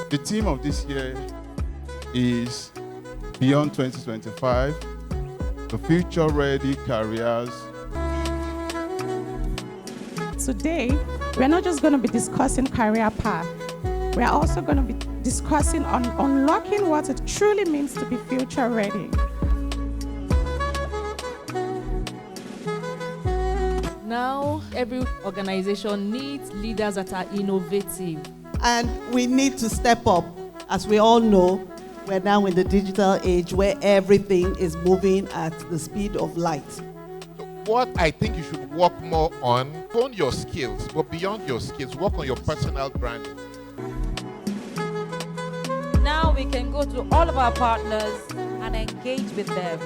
The theme of this year is Beyond 2025, the future-ready careers. Today, we're not just going to be discussing career path. We're also going to be discussing on unlocking what it truly means to be future-ready. Now, every organization needs leaders that are innovative. And we need to step up. As we all know, we're now in the digital age where everything is moving at the speed of light. What I think you should work more on, hone your skills, but beyond your skills, work on your personal brand. Now we can go to all of our partners and engage with them.